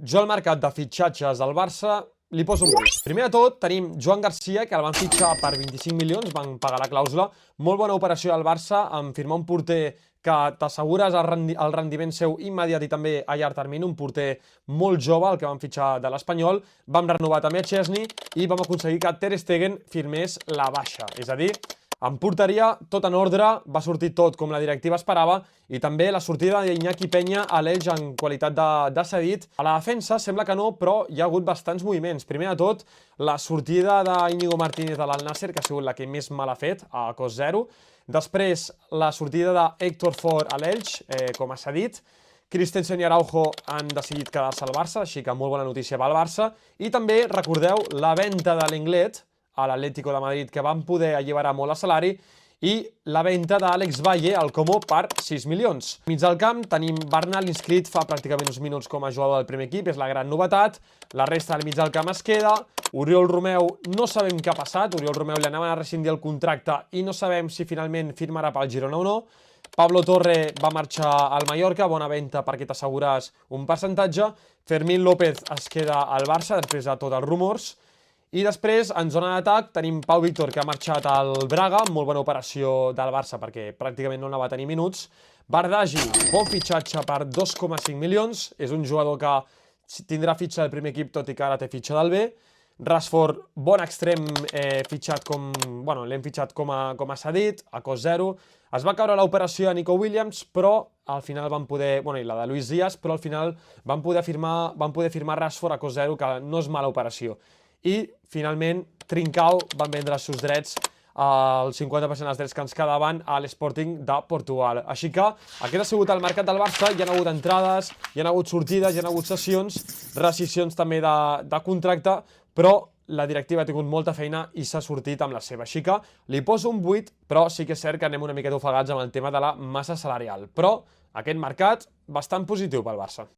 Jo al mercat de fitxatges del Barça li poso un 8. Primer de tot tenim Joan Garcia, que el van fitxar per 25 milions, van pagar la clàusula. Molt bona operació al Barça, en firmar un porter que t'assegures el rendiment seu immediat i també a llarg termini, un porter molt jove, el que van fitxar de l'Espanyol. Vam renovar també a Chesney i vam aconseguir que Ter Stegen firmés la baixa, és a dir, en porteria, tot en ordre, va sortir tot com la directiva esperava i també la sortida d'Iñaki Peña a l'Elx en qualitat de cedit. A la defensa sembla que no, però hi ha hagut bastants moviments. Primer de tot, la sortida d'Íñigo Martínez de l'Al-Nassr, que ha sigut la que més mal ha fet, a cost zero. Després, la sortida d'Héctor Ford a l'Elx, com a cedit. Christensen i Araujo han decidit quedar-se al Barça, així que molt bona notícia pel Barça. I també, recordeu, la venda de l'Inglés a l'Atlético de Madrid, que van poder alliberar molt el salari, i la venda d'Àlex Valle al Como per 6 milions. Mig del camp tenim Bernal inscrit fa pràcticament uns minuts com a jugador del primer equip, és la gran novetat. La resta del mig del camp es queda. Oriol Romeu no sabem què ha passat, Oriol Romeu li anaven a rescindir el contracte i no sabem si finalment firmarà pel Girona o no. Pablo Torre va marxar al Mallorca, bona venda perquè t'assegures un percentatge. Fermín López es queda al Barça després de tots els rumors. I després, en zona d'atac, tenim Pau Víctor, que ha marxat al Braga, molt bona operació del Barça perquè pràcticament no anava a tenir minuts. Bardagi, bon fitxatge per 2,5 milions, és un jugador que tindrà fitxa del primer equip, tot i que ara té fitxa del B. Rashford, bon extrem, fitxat com... Bueno, l'hem fitxat com a cedit, a cost zero. Es va caure l'operació de Nico Williams, però al final van poder... Bueno, i la de Luis Díaz, però al final van poder firmar Rashford a cost zero, que no és mala operació. I, finalment, Trincao van vendre els seus drets, el 50% dels drets que ens quedaven a l'Sporting de Portugal. Així que aquest ha sigut el mercat del Barça, hi ha hagut entrades, hi ha hagut sortides, hi ha hagut cessions, rescissions també de contracte, però la directiva ha tingut molta feina i s'ha sortit amb la seva. Així que li poso un 8, però sí que és cert que anem una miqueta ofegats amb el tema de la massa salarial. Però aquest mercat, bastant positiu pel Barça.